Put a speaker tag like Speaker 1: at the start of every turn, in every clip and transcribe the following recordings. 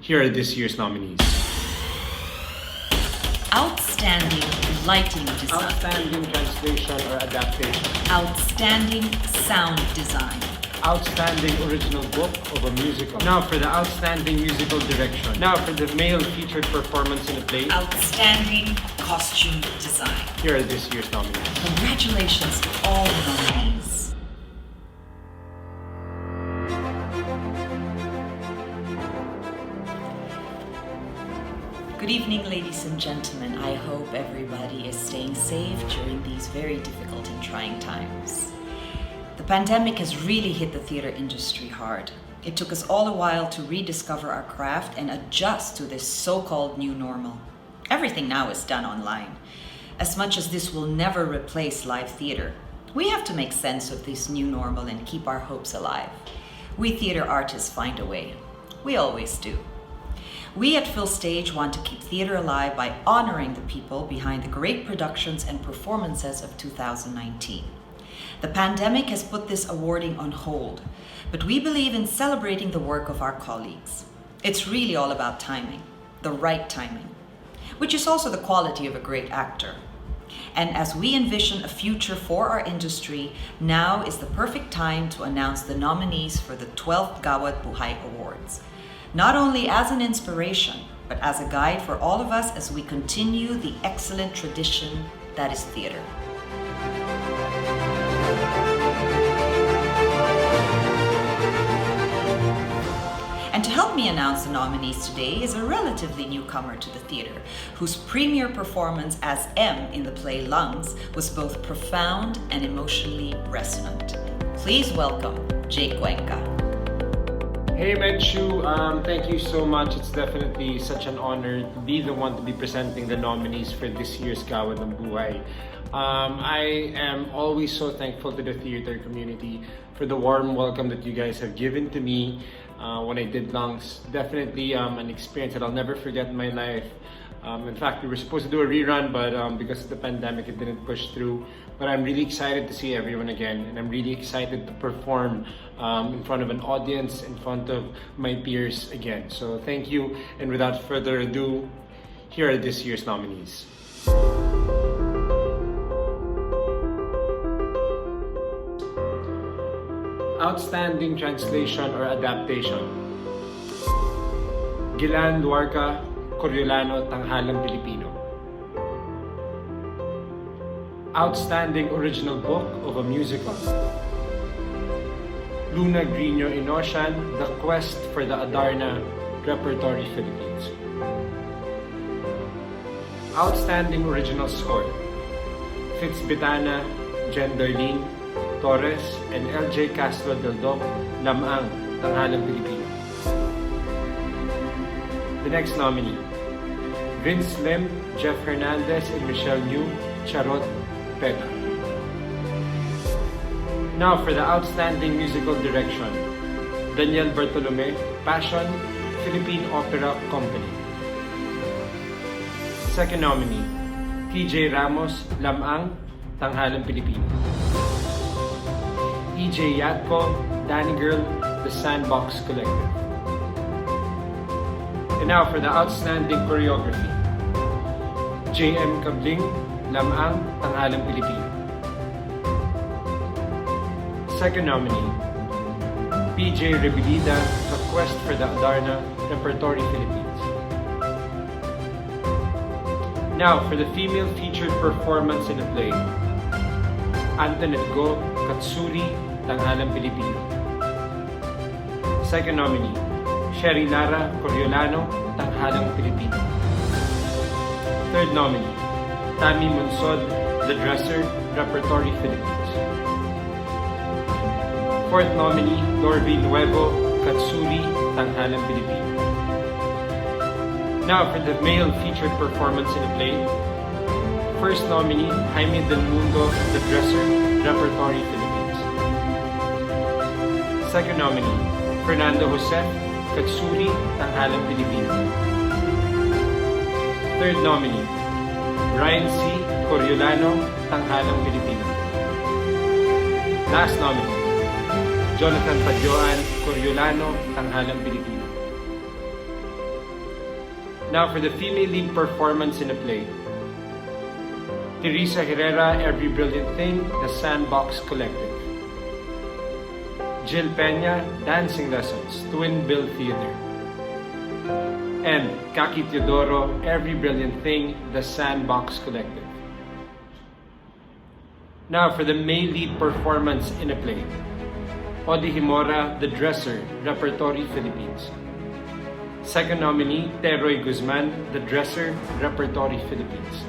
Speaker 1: Here are this year's nominees.
Speaker 2: Outstanding lighting design.
Speaker 1: Outstanding translation or adaptation.
Speaker 2: Outstanding sound design.
Speaker 1: Outstanding original book of a musical. Now for the outstanding musical direction. Now for the male featured performance in a play.
Speaker 2: Outstanding costume design.
Speaker 1: Here are this year's nominees.
Speaker 2: Congratulations to all the nominees. Good evening, ladies and gentlemen. I hope everybody is staying safe during these very difficult and trying times. The pandemic has really hit the theater industry hard. It took us all a while to rediscover our craft and adjust to this so-called new normal. Everything now is done online. As much as this will never replace live theater, we have to make sense of this new normal and keep our hopes alive. We theater artists find a way. We always do. We at Phil Stage want to keep theater alive by honoring the people behind the great productions and performances of 2019. The pandemic has put this awarding on hold, but we believe in celebrating the work of our colleagues. It's really all about timing, the right timing, which is also the quality of a great actor. And as we envision a future for our industry, now is the perfect time to announce the nominees for the 12th Gawad Buhay Awards. Not only as an inspiration, but as a guide for all of us as we continue the excellent tradition that is theater. And to help me announce the nominees today is a relatively newcomer to the theater, whose premiere performance as M in the play Lungs was both profound and emotionally resonant. Please welcome Cuenca.
Speaker 1: Hey Menchu, thank you so much. It's definitely such an honor to be the one to be presenting the nominees for this year's Gawad Buhay. I am always so thankful to the theater community for the warm welcome that you guys have given to me when I did Lungs. Definitely an experience that I'll never forget in my life. In fact, we were supposed to do a rerun, but because of the pandemic, it didn't push through. But I'm really excited to see everyone again, and I'm really excited to perform in front of an audience, in front of my peers again. So thank you, and without further ado, here are this year's nominees. Outstanding translation or adaptation. Gilan Duarca Coriolano, Tanghalang Pilipino. Outstanding original book of a musical. Luna Grino Inoshan, The Quest for the Adarna, Repertory Philippines. Outstanding original score. Fitzbitana, Jen Darlene Torres, and LJ Castro del Doc, Lamang, Tanghalang Pilipino. The next nominee. Vince Lim, Jeff Hernandez, and Michelle New, Charot Peta. Now for the outstanding musical direction. Daniel Bartolome, Passion, Philippine Opera Company. Second nominee. TJ Ramos, Lamang, Tanghalang Pilipino. EJ Yatko, Danny Girl, The Sandbox Collective. And now for the outstanding choreography. J.M. Kabling, Lamang, Tanghalang Pilipino. Second nominee. PJ Rebilida, The Quest for the Adarna, Repertory Philippines. Now for the female featured performance in the play. Antoinette Go, Katsuri, Tanghalang Pilipino. Second nominee. Sherry Lara Coriolano, Tanghalang Pilipino. Third nominee. Tammy Munsod, The Dresser, Repertory Philippines. Fourth nominee. Dorby Nuevo, Katsuri, Tanghalang Pilipino. Now for the male featured performance in the play. First nominee. Jaime Del Mundo, The Dresser, Repertory Philippines. Second nominee. Fernando Josef, Katsuri, Tanghalang Pilipino. Third nominee. Ryan C. Coriolano, Tanghalang Pilipino. Last nominee. Jonathan Padjoan, Coriolano, Tanghalang Pilipino. Now for the female lead performance in a play. Teresa Herrera, Every Brilliant Thing, The Sandbox Collective. Jill Peña, Dancing Lessons, Twin Bill Theater. And Kaki Teodoro, Every Brilliant Thing, The Sandbox Collective. Now for the male lead performance in a play. Odi Himora, The Dresser, Repertory Philippines. Second nominee, Teroy Guzman, The Dresser, Repertory Philippines.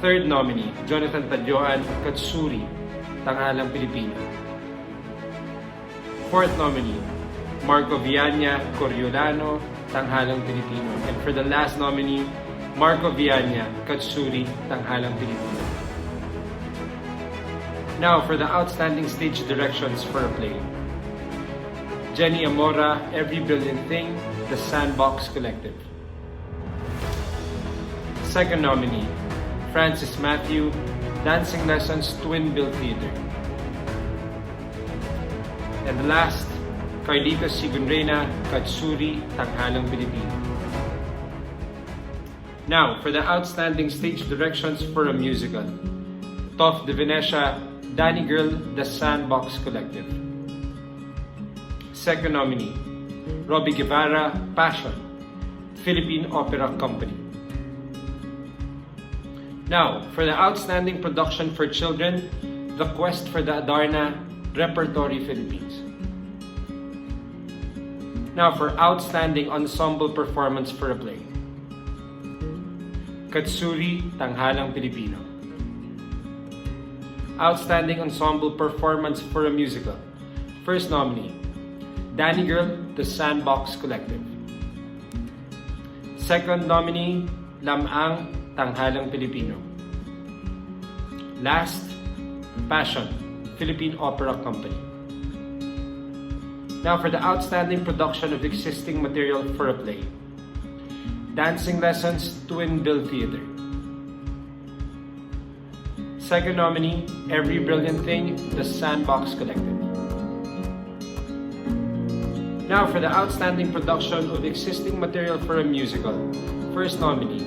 Speaker 1: Third nominee, Jonathan Tadyoan, Katsuri, Tanghalang Pilipino. Fourth nominee, Marco Viana, Coriolano, Tanghalang Pilipino. And for the last nominee, Marco Viana, Katsuri, Tanghalang Pilipino. Now for the outstanding stage directions for a play. Jenny Amora, Every Brilliant Thing, The Sandbox Collective. Second nominee, Francis Matthew, Dancing Lessons, Twin Bill Theater. And the last, Carlitos Sigunrena, Katsuri, Tanghalang Pilipino. Now, for the outstanding stage directions for a musical. Toff de Venecia, Danny Girl, The Sandbox Collective. Second nominee, Robbie Guevara, Passion, Philippine Opera Company. Now, for the outstanding production for children, The Quest for the Adarna, Repertory Philippines. Now, for outstanding ensemble performance for a play. Katsuri, Tanghalang Pilipino. Outstanding ensemble performance for a musical. First nominee, Danny Girl, The Sandbox Collective. Second nominee, Lamang, Tanghalang Pilipino. Last, Passion, Philippine Opera Company. Now for the outstanding production of existing material for a play. Dancing Lessons, Twin Bill Theater. Second nominee, Every Brilliant Thing, The Sandbox Collective. Now for the outstanding production of existing material for a musical. First nominee,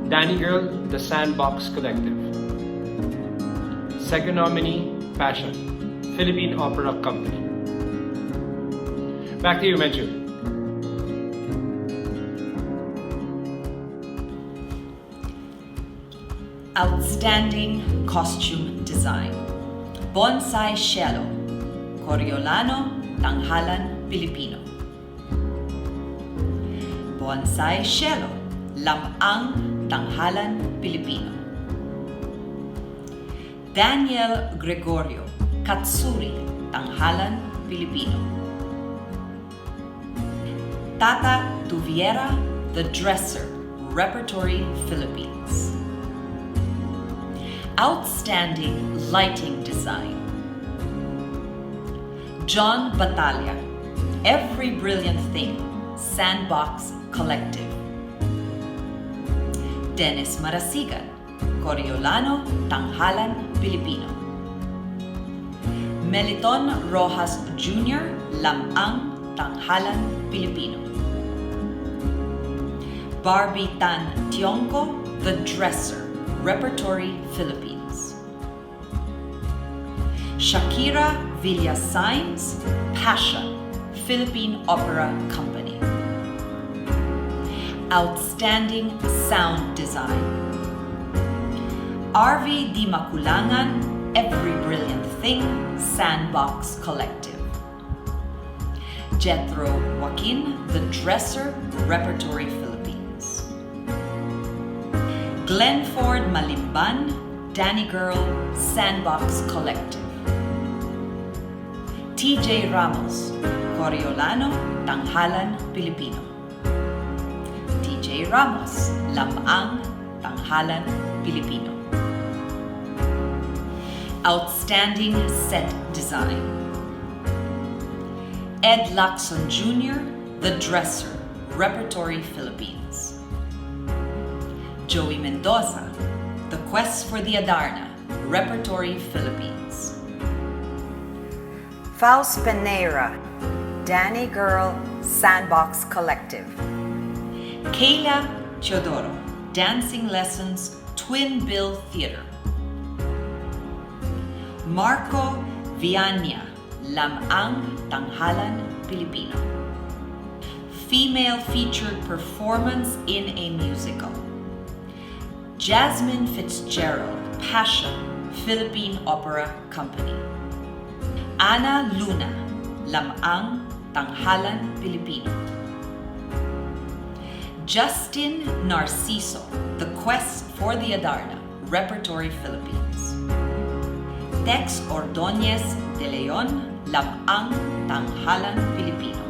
Speaker 1: Danny Girl, The Sandbox Collective. Second nominee, Passion, Philippine Opera Company. Back to you, Menchu.
Speaker 2: Outstanding costume design. Bonsai Cielo, Coriolano, Tanghalan Pilipino. Bonsai Cielo, Lamang, Tanghalan Pilipino. Daniel Gregorio, Katsuri, Tanghalan Pilipino. Tata Tuviera, The Dresser, Repertory Philippines. Outstanding lighting design. John Batalha, Every Brilliant Thing, Sandbox Collective. Dennis Marasigan, Coriolano, Tanghalan Pilipino. Meliton Rojas Jr., Lamang, Tanghalan Pilipino. Barbie Tan Tionco, The Dresser, Repertory Philippines. Shakira Villasainz, Passion, Philippine Opera Company. Outstanding sound design. RV Di Maculangan, Every Brilliant Thing, Sandbox Collective. Jethro Joaquin, The Dresser, Repertory Philippines. Glenford Malimban, Danny Girl, Sandbox Collective. TJ Ramos, Coriolano, Tanghalan Pilipino. TJ Ramos, Lamang, Tanghalan Pilipino. Outstanding set design. Ed Lacson Jr., The Dresser, Repertory Philippines. Joey Mendoza, The Quest for the Adarna, Repertory Philippines.
Speaker 3: Faust Peneira, Danny Girl, Sandbox Collective.
Speaker 2: Kayla Teodoro, Dancing Lessons, Twin Bill Theater. Marco Viania, Lamang Tanghalan Pilipino. Female featured performance in a musical. Jasmine Fitzgerald, Passion, Philippine Opera Company. Ana Luna, Lamang Tanghalan Pilipino. Justin Narciso, The Quest for the Adarna, Repertory Philippines. Tex Ordóñez de Leon, Lamang Tanghalan Pilipino.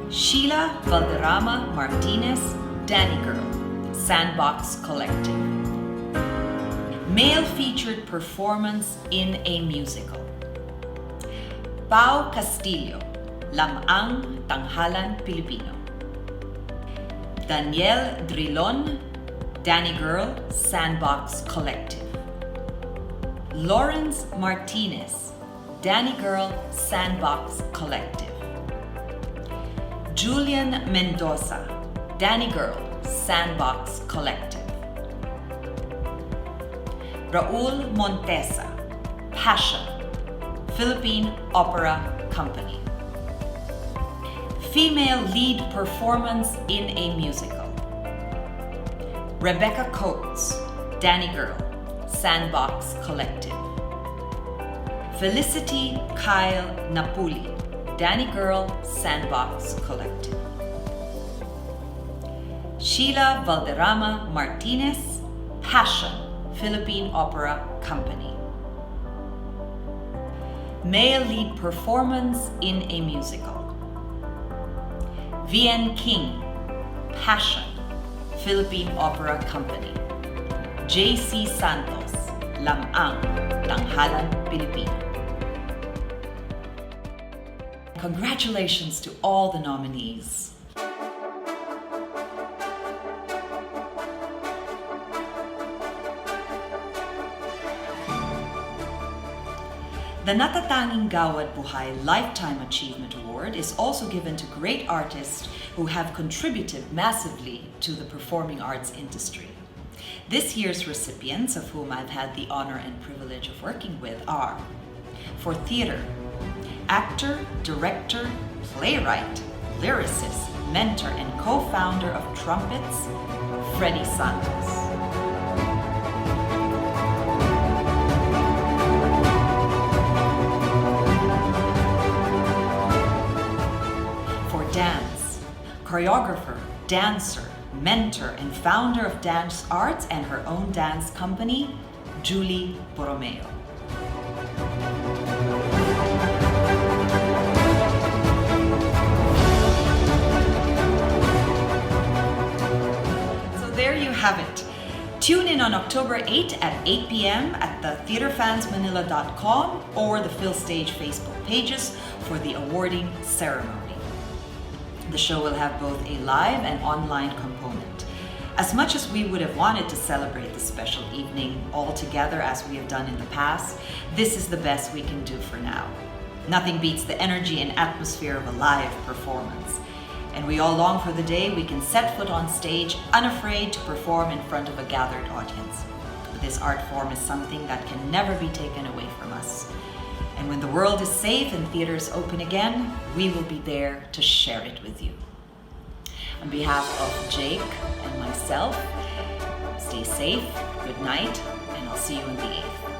Speaker 2: Sheila Valderrama Martinez, Danny Girl, Sandbox Collective. Male featured performance in a musical. Pau Castillo, Lamang Tanghalan Pilipino. Daniel Drilon, Danny Girl, Sandbox Collective. Lawrence Martinez, Danny Girl, Sandbox Collective. Julian Mendoza, Danny Girl, Sandbox Collective. Raul Montesa, Passion, Philippine Opera Company. Female lead performance in a musical. Rebecca Coates, Danny Girl, Sandbox Collective. Felicity Kyle Napuli, Danny Girl, Sandbox Collective. Sheila Valderrama Martinez, Passion, Philippine Opera Company. Male lead performance in a musical. Vian King, Passion, Philippine Opera Company. J.C. Santos, Lamang Tanghalan Pilipino. Congratulations to all the nominees. The Natatanging Gawad Buhay Lifetime Achievement Award is also given to great artists who have contributed massively to the performing arts industry. This year's recipients, of whom I've had the honor and privilege of working with, are: for theater, actor, director, playwright, lyricist, mentor, and co-founder of Trumpets, Freddie Santos. For dance, choreographer, dancer, mentor, and founder of dance arts and her own dance company, Julie Borromeo. There you have it. Tune in on October 8 at 8 p.m. at the theaterfansmanila.com or the PhilStage Facebook pages for the awarding ceremony. The show will have both a live and online component. As much as we would have wanted to celebrate this special evening all together as we have done in the past, this is the best we can do for now. Nothing beats the energy and atmosphere of a live performance. And we all long for the day we can set foot on stage unafraid to perform in front of a gathered audience. But this art form is something that can never be taken away from us. And when the world is safe and theaters open again, we will be there to share it with you. On behalf of Jake and myself, stay safe, good night, and I'll see you on the 8th.